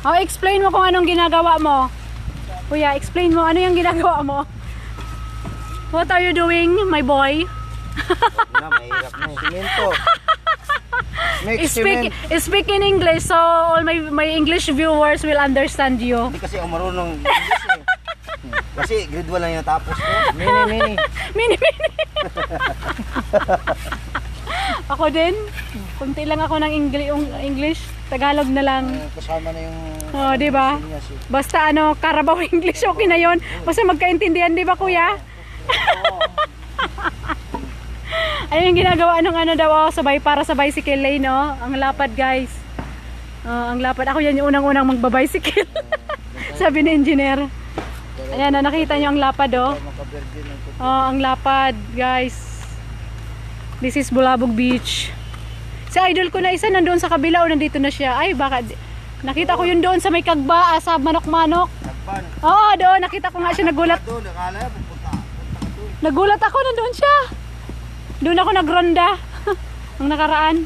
Oh, explain mo kung anong ginagawa mo. Kuya, explain mo ano yung ginagawa mo. What are you doing, my boy? Mahirap na. Simento. Speak in English so all my English viewers will understand you. Hindi kasi ako marunong English eh. Kasi grade 1 lang yung natapos ko. Mini. Mini. Ako din. Kunti lang ako ng English. Tagalog na lang. Kasama na yung... Oh, di ba? Basta ano, Carabao English okay na 'yon. Basta magkaintindihan, di ba, kuya? Ayun yung ginagawa ng ano daw, sabay para sa bicycle lane, no? Ang lapad, guys. Ang lapad. Ako yan yung unang-unang magbabicycle. Sabi ni engineer. Ayan, nakita nyo ang lapad, oh. Ang lapad, guys. This is Bulabog Beach. Si idol ko na isa nandoon sa kabila o nandito na siya. Ay, baka nakita ko yun doon sa may kagba, sa manok-manok. Oo, doon. Nakita ko nga siya, nagulat. Nagulat ako, nandoon siya. Doon ako nagronda. Ang nakaraan.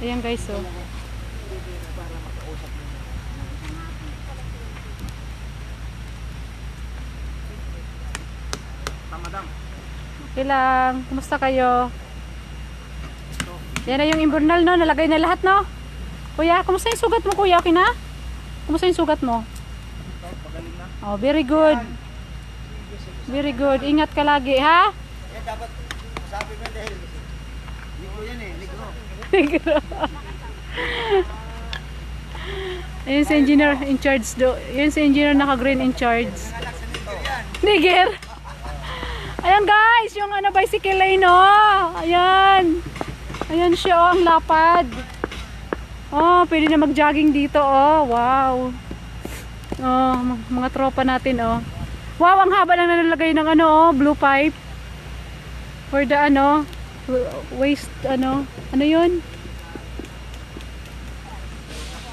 Ayan, guys, oh. Okay lang. Kumusta kayo? Yan na yung imburnal, no? Nalagay na lahat, no? Kuya, kumusta yung sugat mo, kuya? Okay na? Kumusta yung sugat mo? Oh, very good. Very good. Ingat ka lagi, ha? Yan dapat sabi mo dahil negro yan eh, negro. Negro. Ayun si engineer in charge do. Ayun si engineer naka-green in charge. Niger. Ayan, guys, yung ano bicycle lane, oh. Ayan. Ayan siya, oh, ang lapad. Oh, pwede na mag-jogging dito, oh. Wow. Oh, mga tropa natin, oh. Wow, ang haba lang na nalagay ng ano, oh, blue pipe. For the ano, waste, ano yun?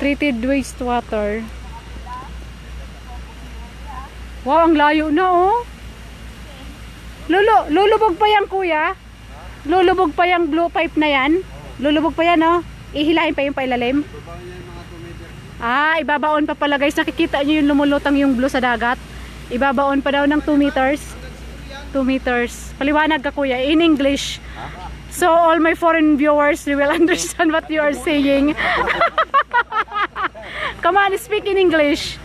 Treated wastewater. Wow, ang layo na, oh. Lulubog pa yan, kuya. Lulubog pa yung blue pipe na yan. Lulubog pa yan, oh. Ihilahin pa yung pailalim. Ah, ibabaon pa pala, guys. Nakikita nyo yung lumulutang yung blue sa dagat. Ibabaon pa daw ng 2 meters. 2 meters. Paliwanag ka, kuya, in English. So all my foreign viewers will understand what you are saying. Come on, speak in English.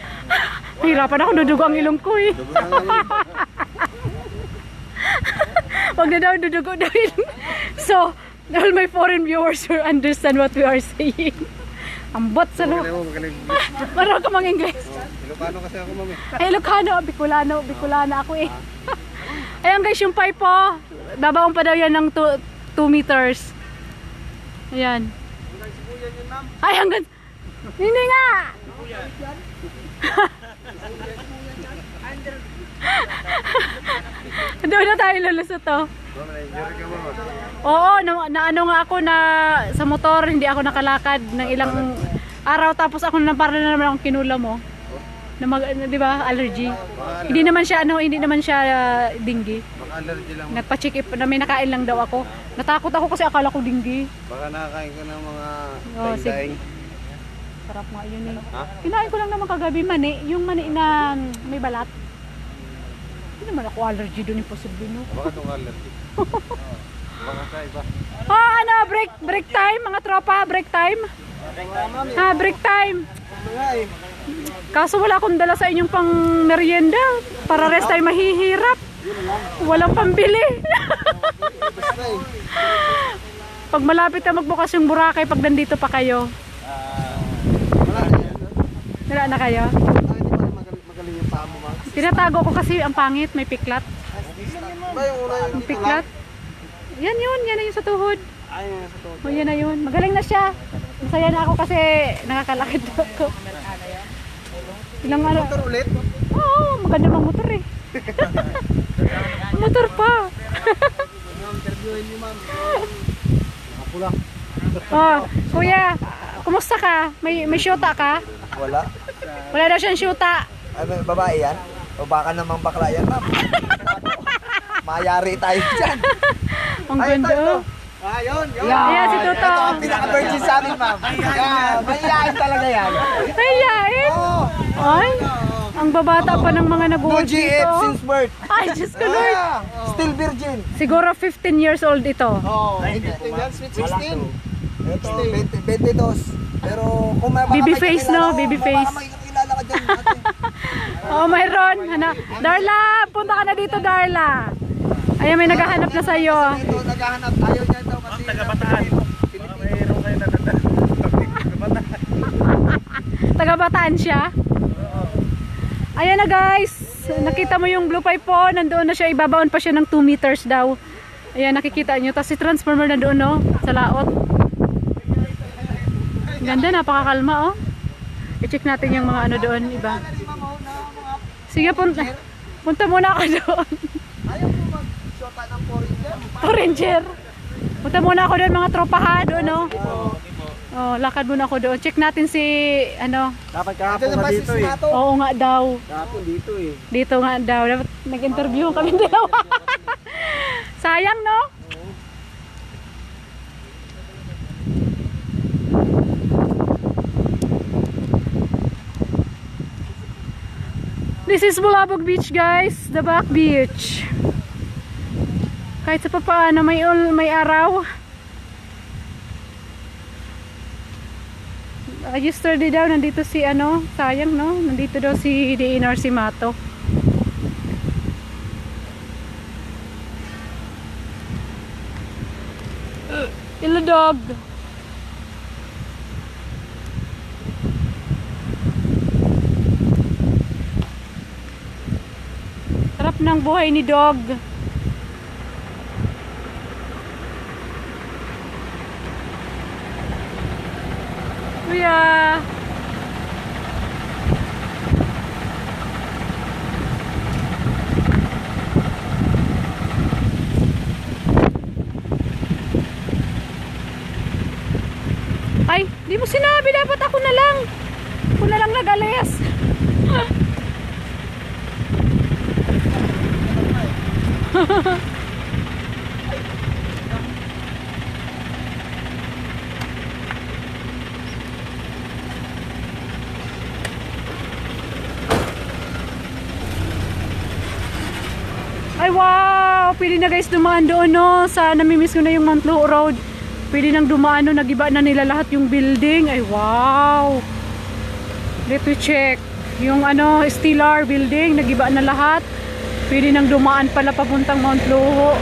Hirapan ako, dudugo ang ilong ko, eh. Wag na daw, dudugo daw ilong. So all my foreign viewers will understand what we are saying. Ambot sa no. Marunong ka mang English. Ilocano kasi ako, mami. Ay, Ilocano, Bicolana ako, eh. Ayan, guys, yung pipe, po. Babaong pa daw yan ng 2 meters. Ayan. Ay, hanggang hindi nga. Doon na tayo lulusot, to. Oo, na ano nga ako na sa motor, hindi ako nakalakad ng ilang araw, tapos ako na para na naman akong kinula mo. Na di ba, allergy. Hindi naman siya dengue. Baka allergy lang. Nagpa-check up na may nakain lang daw ako. Natakot ako kasi akala ko dengue. Baka nakakain ka ng mga sige. Sarap nga yun, eh. Ha? Kinain ko lang naman kagabi mani, yung mani na may balat. Hindi naman ako allergy doon, imposible, no? Baka itong allergy. Baka sa iba. Ano, break time, mga tropa, break time. Break time. Kaso wala akong dala sa inyong pang merienda. Para rest tayo mahihirap. Walang pambili. Pag malapit na magbukas yung Boracay, pag nandito pa kayo. Wala na kayo? Magaling yung paa mo, ma. Tinatago ko kasi ang pangit, may piklat. Ang piklat. Yan na yung sa tuhod. O, yan na yun. Magaling na siya. Masaya na ako kasi nakakalakad ako. Ilang ano? Motor ulit? Oo, maganda mang motor, eh. Motor pa. Interviewin niyo, ma'am. Nakapula. Oh, kuya, kumusta ka? May syuta ka? Wala. Wala daw siyang syuta. Ano, babae yan? O baka namang bakla yan, ma'am? Mayari tayo dyan. Ang ganda. oh. Yun. Ayan, si Toto. Ito ang pinaka-virgin sa amin, ma'am. Mahihain talaga yan. Ayain. Oo. Ay, ang babata pa ng mga No nag-work GF dito. since birth. Ay, Diyos ko Lord. Still virgin. Siguro 15 years old ito. Oo. Hindi po yan, sweet 16. Ito, 22. Pero kung Baby face, no? Baby face. Baka makikilala ka dyan. ate. Oh, mayroon. Darla, punta ka na dito, Darla. Ayan, may naghahanap na sa'yo. Ito, naghahanap. Ayaw niya daw kasi. Taga-Bataan. Mayroon kayo na Taga-Bataan siya. Ayan na guys. Nakita mo yung blue pipe po. Nandoon na siya. Ibabaon pa siya ng 2 meters daw. Ayan, nakikita nyo. Tapos si transformer nandoon, no? Sa laot. Ganda, napakakalma, oh. I-check natin yung mga ano doon, iba. Sige, punta muna ako doon. Ayaw mo mag-shota ng foreigner. Ranger. Punta muna ako doon, mga tropa ha, doon, no? Oh, lakad muna ako doon. Check natin si, ano. Dapat Ito kahapon na ka ba si dito eh. Sinato? Oo nga daw. Kahapon dito eh. Dito nga daw. Dapat nag-interview kami dalawa. Sayang, no? This is Bulabog Beach, guys. The back beach. Kahit sa papaano may araw. Yesterday daw nandito si ano, sayang no, nandito daw si DNR si Mato. Hello dog. Sarap ng buhay ni dog. Kuya. Ay, di mo sinabi, dapat ako na lang. Ako na lang nag-alis. Ay wow, pwede na guys dumaan doon no. Sa namimiss ko na yung Mount Luho Road. Pwede nang dumaan no, nagiba na nila lahat yung building. Ay wow. Let me check. Yung ano, Stellar building, nagiba na lahat. Pwede nang dumaan pala papuntang Mount Luho.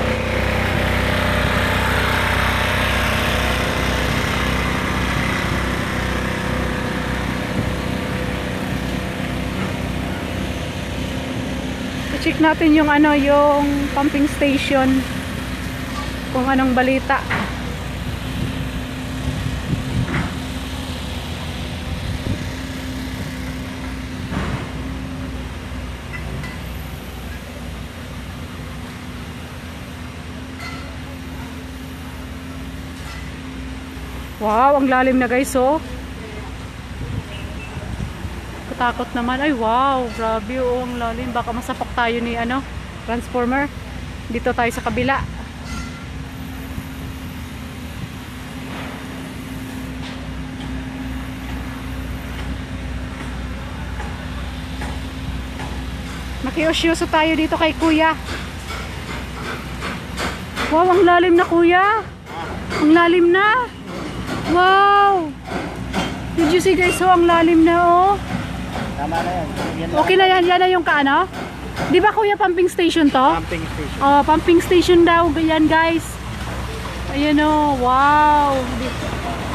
Check natin yung ano, yung pumping station. Kung anong balita. Wow, ang lalim na guys, oh. Katakot naman. Ay, wow, grabe, oh, ang lalim. Baka masapak tayo ni, ano, transformer. Dito tayo sa kabila. Makiusyoso tayo dito kay kuya. Wow, ang lalim na kuya. Ang lalim na. Wow. Did you see guys, oh, ang lalim na, oh. Tama na yan. Okay na yan, yan na yung kaano? Di ba kuya pumping station to? Pumping station. Oh, pumping station daw yan guys. Ayan oh, wow.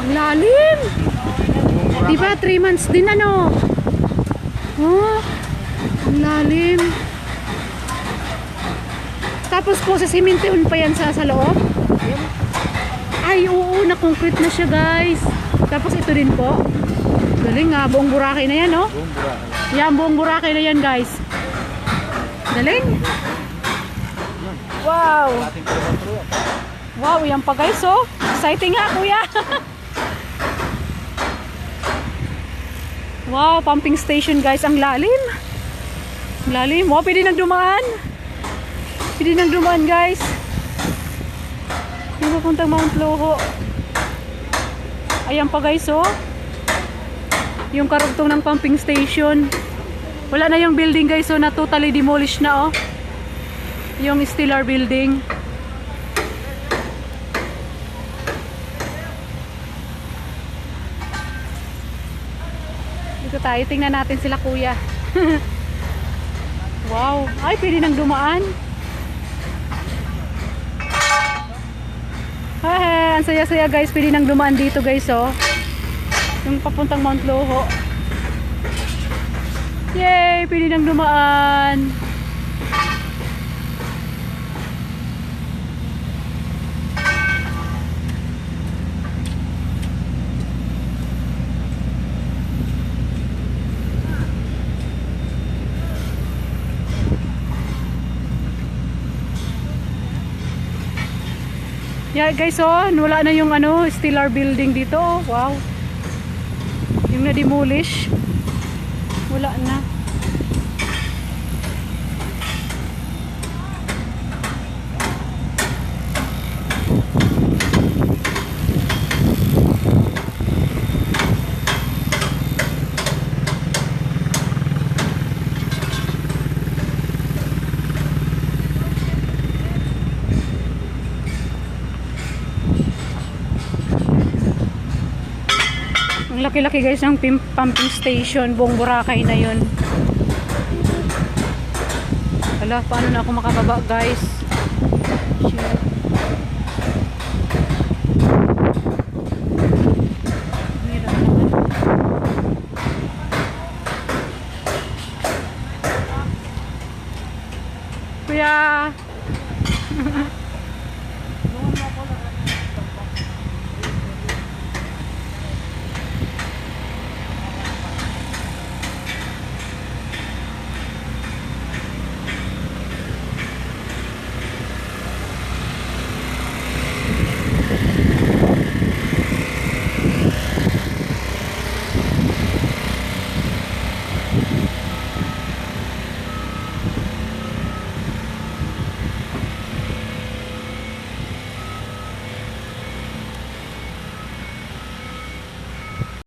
Ang lalim. Di ba 3 months din ano? Oh, ang lalim. Tapos po sa simentoon pa yan sa loob. Ay oo, na-concrete na siya guys. Tapos ito din po. Galing nga, buong Boracay na yan no? Buong Boracay. Yan, buong Boracay na yan guys. Galing. Wow. Ating kilometro yan. Wow, yan pa guys oh. Exciting nga kuya. Wow, pumping station guys. Ang lalim. Ang lalim. Wow, pwede nang dumaan. Pwede nang dumaan guys. Yung papuntang Mount Loho. Ayan pa guys oh. Yung karugtong ng pumping station. Wala na yung building guys oh, na totally demolished na oh. Yung Stellar building. Dito tayo, tingnan natin sila kuya. Wow, ay pwede nang dumaan. Ang saya-saya guys, pwede nang dumaan dito guys oh. Yung papuntang Mount Loho. Yay, pwede nang dumaan. Yeah guys oh, wala na yung ano, Stellar building dito oh. Wow. Yung na-demolish. Wala na. Ang laki-laki guys ng pumping station, buong Boracay na yun. Hala, paano na ako makababa guys? Shit. Hirap naman. Kuya!